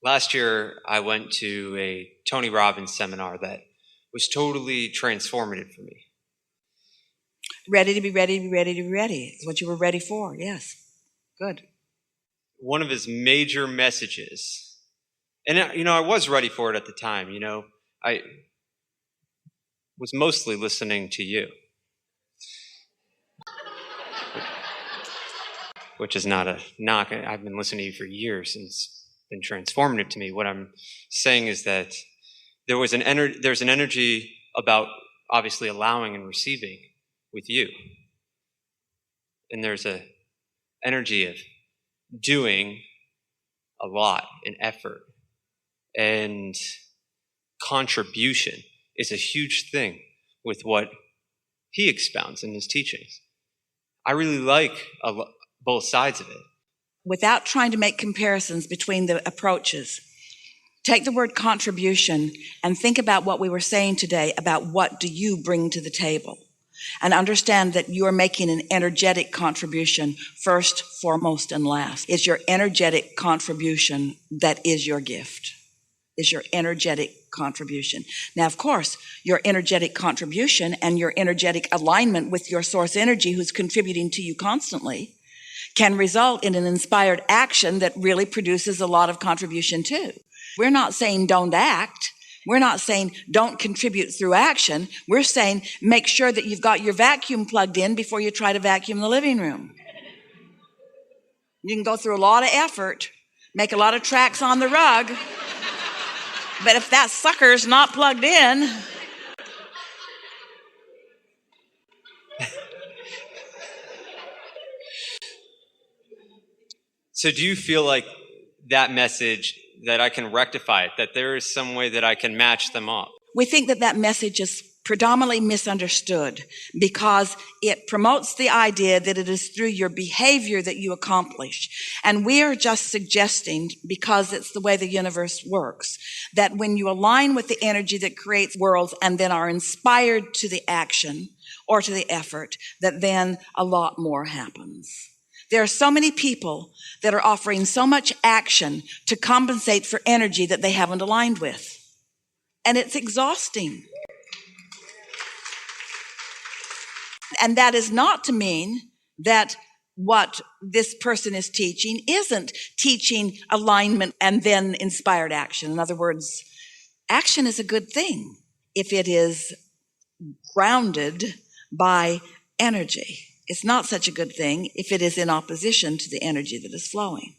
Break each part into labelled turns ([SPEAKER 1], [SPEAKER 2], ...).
[SPEAKER 1] Last year, I went to a Tony Robbins seminar that was totally transformative for me.
[SPEAKER 2] Ready to be ready to be ready to be ready. It's what you were ready for. Yes. Good.
[SPEAKER 1] One of his major messages, and I was ready for it at the time. I was mostly listening to you, which is not a knock. I've been listening to you for years, and it's been transformative to me. What I'm saying is that there's an energy about obviously allowing and receiving with you, and there's an energy of doing a lot and effort, and contribution is a huge thing with what he expounds in his teachings. I really like both sides of it.
[SPEAKER 2] Without trying to make comparisons between the approaches, take the word contribution and think about what we were saying today about what do you bring to the table, and understand that you are making an energetic contribution first, foremost, and last. It's your energetic contribution that is your gift, is your energetic contribution. Now, of course, your energetic contribution and your energetic alignment with your source energy who's contributing to you constantly can result in an inspired action that really produces a lot of contribution too. We're not saying don't act. We're not saying don't contribute through action. We're saying make sure that you've got your vacuum plugged in before you try to vacuum the living room. You can go through a lot of effort, make a lot of tracks on the rug, but if that sucker's not plugged in,
[SPEAKER 1] So do you feel like that message, that I can rectify it, that there is some way that I can match them up?
[SPEAKER 2] we think that message is predominantly misunderstood because it promotes the idea that it is through your behavior that you accomplish. And we are just suggesting, because it's the way the universe works, that when you align with the energy that creates worlds and then are inspired to the action or to the effort, that then a lot more happens. There are so many people that are offering so much action to compensate for energy that they haven't aligned with. And it's exhausting. And that is not to mean that what this person is teaching isn't teaching alignment and then inspired action. In other words, action is a good thing if it is grounded by energy. It's not such a good thing if it is in opposition to the energy that is flowing.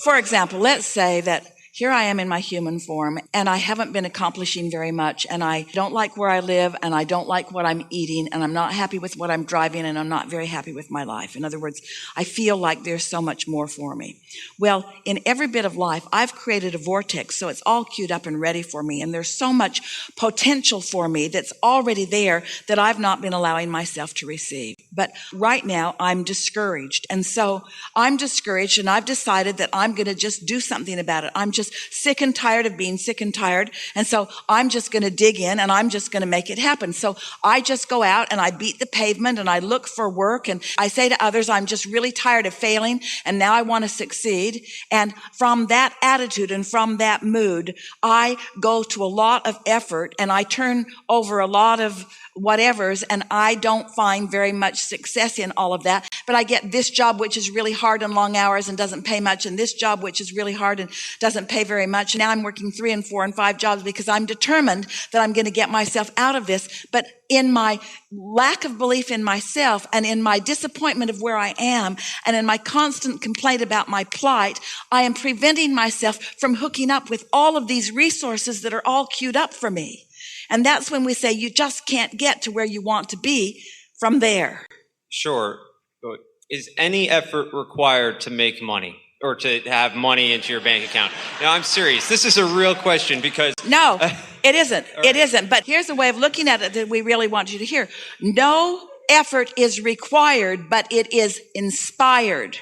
[SPEAKER 2] For example, let's say that here I am in my human form, and I haven't been accomplishing very much, and I don't like where I live, and I don't like what I'm eating, and I'm not happy with what I'm driving, and I'm not very happy with my life. In other words, I feel like there's so much more for me. Well, in every bit of life, I've created a vortex, so it's all queued up and ready for me, and there's so much potential for me that's already there that I've not been allowing myself to receive. But right now, I'm discouraged, and so I'm discouraged, and I've decided that I'm going to just do something about it. I'm just sick and tired of being sick and tired. And so I'm just going to dig in and I'm just going to make it happen. So I just go out and I beat the pavement and I look for work. And I say to others, I'm just really tired of failing. And now I want to succeed. And from that attitude and from that mood, I go to a lot of effort and I turn over a lot of whatevers, and I don't find very much success in all of that. But I get this job, which is really hard and long hours and doesn't pay much, and this job, which is really hard and doesn't pay very much. Now I'm working 3 and 4 and 5 jobs because I'm determined that I'm going to get myself out of this. But in my lack of belief in myself and in my disappointment of where I am and in my constant complaint about my plight, I am preventing myself from hooking up with all of these resources that are all queued up for me. And that's when we say you just can't get to where you want to be from there.
[SPEAKER 1] Sure. But is any effort required to make money or to have money into your bank account? No, I'm serious. This is a real question because...
[SPEAKER 2] No, it isn't. It isn't. But here's a way of looking at it that we really want you to hear. No effort is required, but it is inspired.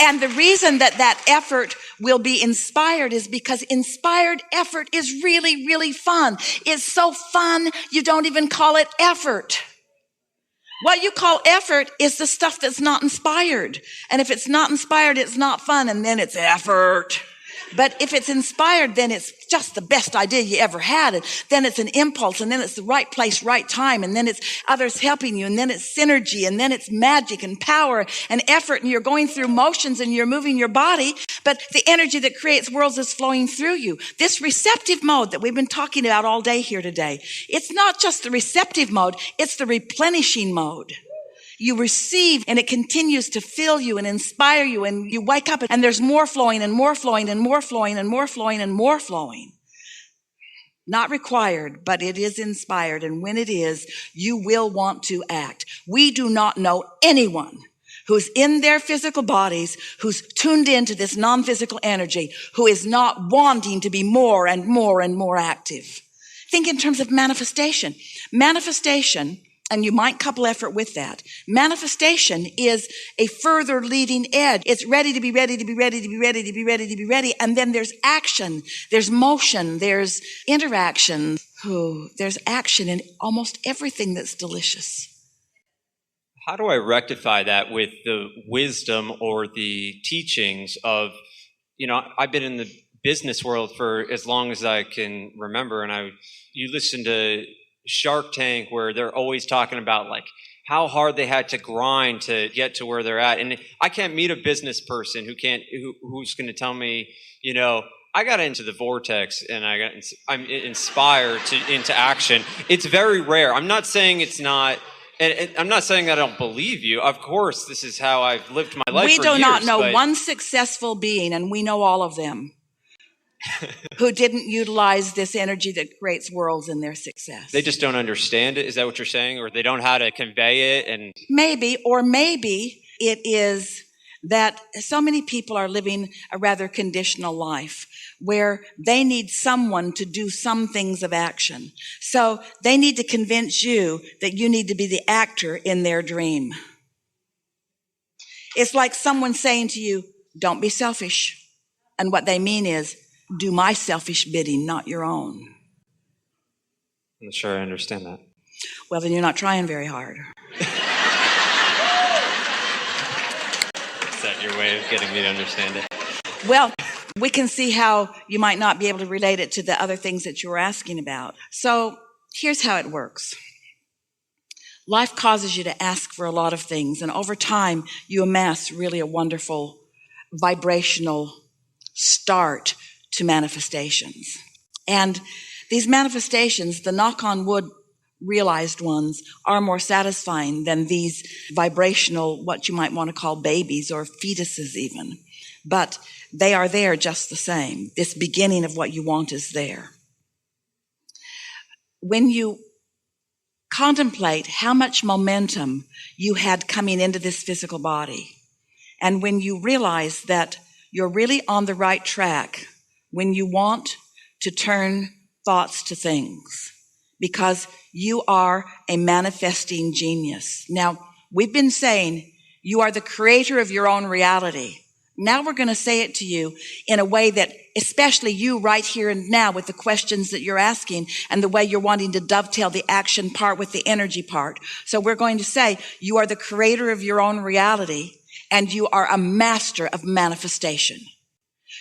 [SPEAKER 2] And the reason that effort will be inspired is because inspired effort is really, really fun. It's so fun, you don't even call it effort. What you call effort is the stuff that's not inspired. And if it's not inspired, it's not fun, and then it's effort. But if it's inspired, then it's just the best idea you ever had. And then it's an impulse, and then it's the right place, right time. And then it's others helping you. And then it's synergy. And then it's magic and power and effort. And you're going through motions and you're moving your body. But the energy that creates worlds is flowing through you. This receptive mode that we've been talking about all day here today, it's not just the receptive mode. It's the replenishing mode. You receive and it continues to fill you and inspire you, and you wake up and there's more flowing and more flowing and more flowing and more flowing and more flowing. Not required, but it is inspired. And when it is, you will want to act. We do not know anyone who's in their physical bodies, who's tuned into this non-physical energy, who is not wanting to be more and more and more active. Think in terms of manifestation. Manifestation, and you might couple effort with that. Manifestation is a further leading edge. It's ready to be ready to be ready to be ready to be ready to be ready. And then there's action, there's motion, there's interaction. There's action in almost everything that's delicious.
[SPEAKER 1] How do I rectify that with the wisdom or the teachings of, I've been in the business world for as long as I can remember, and you listen to Shark Tank where they're always talking about like how hard they had to grind to get to where they're at. And I can't meet a business person who's going to tell me, I got into the Vortex and I'm inspired into action. It's very rare. I'm not saying it's not, and I'm not saying that I don't believe you. Of course, this is how I've lived my life for years.
[SPEAKER 2] We do not know one successful being, and we know all of them, who didn't utilize this energy that creates worlds in their success.
[SPEAKER 1] They just don't understand it. Is that what you're saying? Or they don't know how to convey it? And
[SPEAKER 2] maybe it is that so many people are living a rather conditional life where they need someone to do some things of action. So they need to convince you that you need to be the actor in their dream. It's like someone saying to you, don't be selfish. And what they mean is, do my selfish bidding, not your own.
[SPEAKER 1] I'm not sure I understand that.
[SPEAKER 2] Well, then you're not trying very hard.
[SPEAKER 1] Is that your way of getting me to understand it?
[SPEAKER 2] Well, we can see how you might not be able to relate it to the other things that you were asking about. So here's how it works. Life causes you to ask for a lot of things, and over time, you amass really a wonderful vibrational start to manifestations. And these manifestations, the knock on wood realized ones, are more satisfying than these vibrational, what you might want to call babies or fetuses even. But they are there just the same. This beginning of what you want is there. When you contemplate how much momentum you had coming into this physical body, and when you realize that you're really on the right track when you want to turn thoughts to things, because you are a manifesting genius. Now, we've been saying you are the creator of your own reality. Now we're going to say it to you in a way that, especially you right here and now with the questions that you're asking and the way you're wanting to dovetail the action part with the energy part. So we're going to say you are the creator of your own reality, and you are a master of manifestation.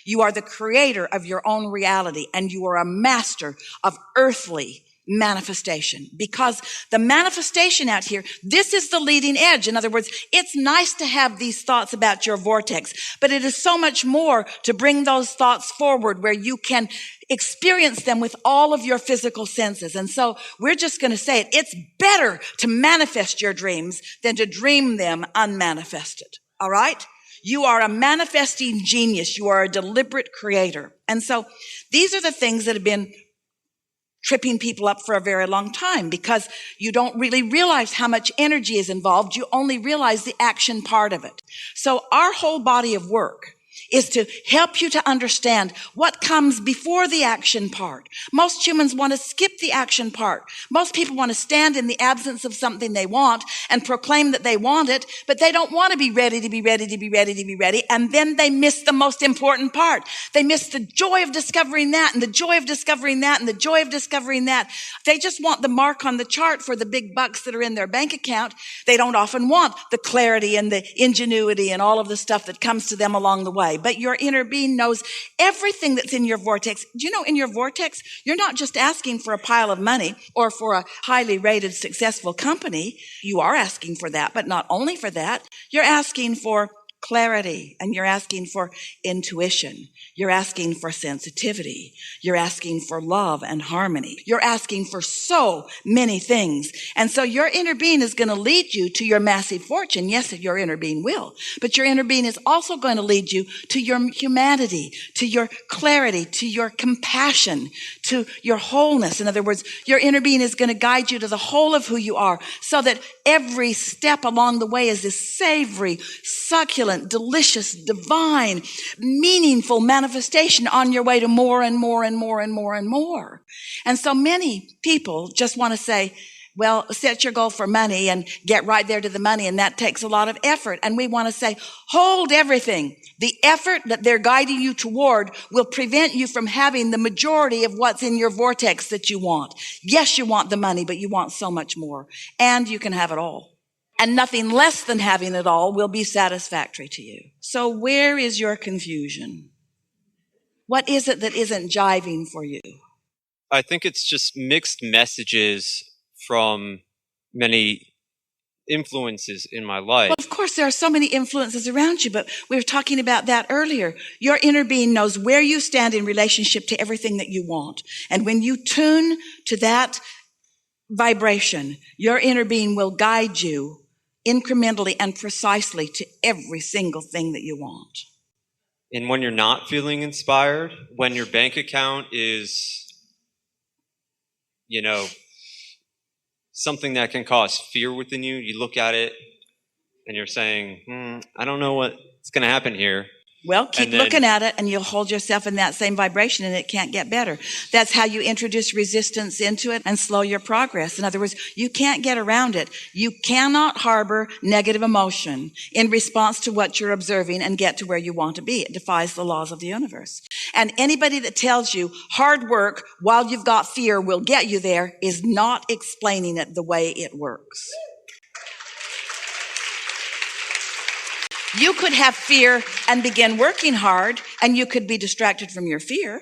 [SPEAKER 2] You are the creator of your own reality, and you are a master of earthly manifestation, because the manifestation out here, this is the leading edge. In other words, it's nice to have these thoughts about your vortex, but it is so much more to bring those thoughts forward where you can experience them with all of your physical senses. And so we're just going to say it. It's better to manifest your dreams than to dream them unmanifested. All right? You are a manifesting genius. You are a deliberate creator. And so these are the things that have been tripping people up for a very long time, because you don't really realize how much energy is involved. You only realize the action part of it. So our whole body of work is to help you to understand what comes before the action part. Most humans want to skip the action part. Most people want to stand in the absence of something they want and proclaim that they want it, but they don't want to be ready to be ready to be ready to be ready. And then they miss the most important part. They miss the joy of discovering that and the joy of discovering that and the joy of discovering that. They just want the mark on the chart for the big bucks that are in their bank account. They don't often want the clarity and the ingenuity and all of the stuff that comes to them along the way. But your inner being knows everything that's in your vortex. Do you know in your vortex, you're not just asking for a pile of money or for a highly rated, successful company. You are asking for that, but not only for that. You're asking for clarity, and you're asking for intuition. You're asking for sensitivity. You're asking for love and harmony. You're asking for so many things. And so your inner being is going to lead you to your massive fortune. Yes, your inner being will. But your inner being is also going to lead you to your humanity, to your clarity, to your compassion, to your wholeness. In other words, your inner being is going to guide you to the whole of who you are, so that every step along the way is this savory, succulent, delicious, divine, meaningful manifestation on your way to more and more and more and more and more. And so many people just want to say, well, set your goal for money and get right there to the money, and that takes a lot of effort. And we want to say, hold everything. The effort that they're guiding you toward will prevent you from having the majority of what's in your vortex that you want. Yes, you want the money, but you want so much more. And you can have it all. And nothing less than having it all will be satisfactory to you. So where is your confusion? What is it that isn't jiving for you?
[SPEAKER 1] I think it's just mixed messages from many influences in my life.
[SPEAKER 2] Well, of course, there are so many influences around you, but we were talking about that earlier. Your inner being knows where you stand in relationship to everything that you want. And when you tune to that vibration, your inner being will guide you incrementally and precisely to every single thing that you want.
[SPEAKER 1] And when you're not feeling inspired, when your bank account is, something that can cause fear within you, you look at it and you're saying, I don't know what's going to happen here.
[SPEAKER 2] Well, keep looking at it and you'll hold yourself in that same vibration and it can't get better. That's how you introduce resistance into it and slow your progress. In other words, you can't get around it. You cannot harbor negative emotion in response to what you're observing and get to where you want to be. It defies the laws of the universe. And anybody that tells you hard work while you've got fear will get you there is not explaining it the way it works. You could have fear and begin working hard, and you could be distracted from your fear.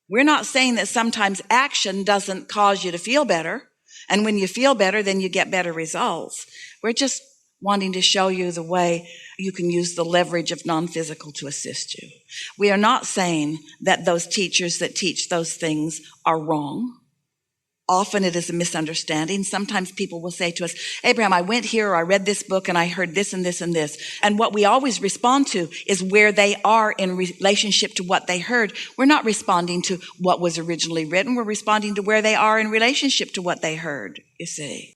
[SPEAKER 2] We're not saying that sometimes action doesn't cause you to feel better, and when you feel better, then you get better results. We're just wanting to show you the way you can use the leverage of non-physical to assist you. We are not saying that those teachers that teach those things are wrong. Often it is a misunderstanding. Sometimes people will say to us, Abraham, I went here, or I read this book, and I heard this and this and this. And what we always respond to is where they are in relationship to what they heard. We're not responding to what was originally written. We're responding to where they are in relationship to what they heard, you see.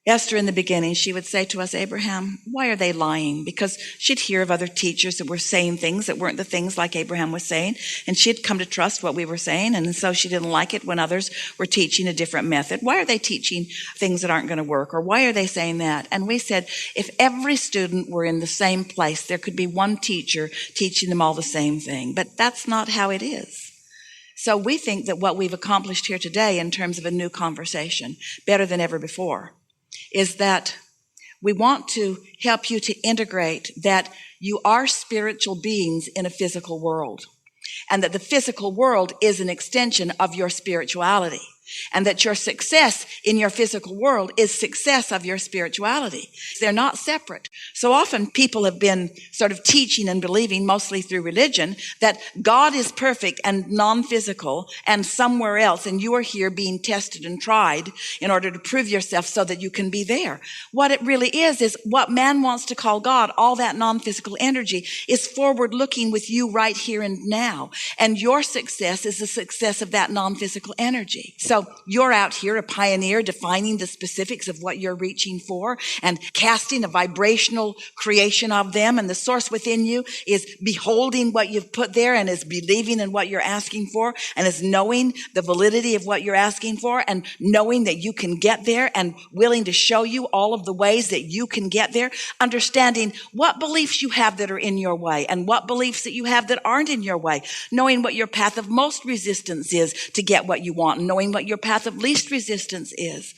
[SPEAKER 2] Esther, in the beginning, she would say to us, Abraham, why are they lying? Because she'd hear of other teachers that were saying things that weren't the things like Abraham was saying, and she'd come to trust what we were saying, and so she didn't like it when others were teaching a different method. Why are they teaching things that aren't going to work, or why are they saying that? And we said, if every student were in the same place, there could be one teacher teaching them all the same thing, but that's not how it is. So we think that what we've accomplished here today in terms of a new conversation, better than ever before, is that we want to help you to integrate that you are spiritual beings in a physical world, and that the physical world is an extension of your spirituality, and that your success in your physical world is success of your spirituality. They're not separate. So often people have been sort of teaching and believing, mostly through religion, that God is perfect and non-physical and somewhere else, and you are here being tested and tried in order to prove yourself so that you can be there. What it really is what man wants to call God, all that non-physical energy, is forward-looking with you right here and now. And your success is the success of that non-physical energy. So So you're out here, a pioneer, defining the specifics of what you're reaching for and casting a vibrational creation of them. And the source within you is beholding what you've put there and is believing in what you're asking for and is knowing the validity of what you're asking for and knowing that you can get there and willing to show you all of the ways that you can get there, understanding what beliefs you have that are in your way and what beliefs that you have that aren't in your way, knowing what your path of most resistance is to get what you want, and knowing what your path of least resistance is.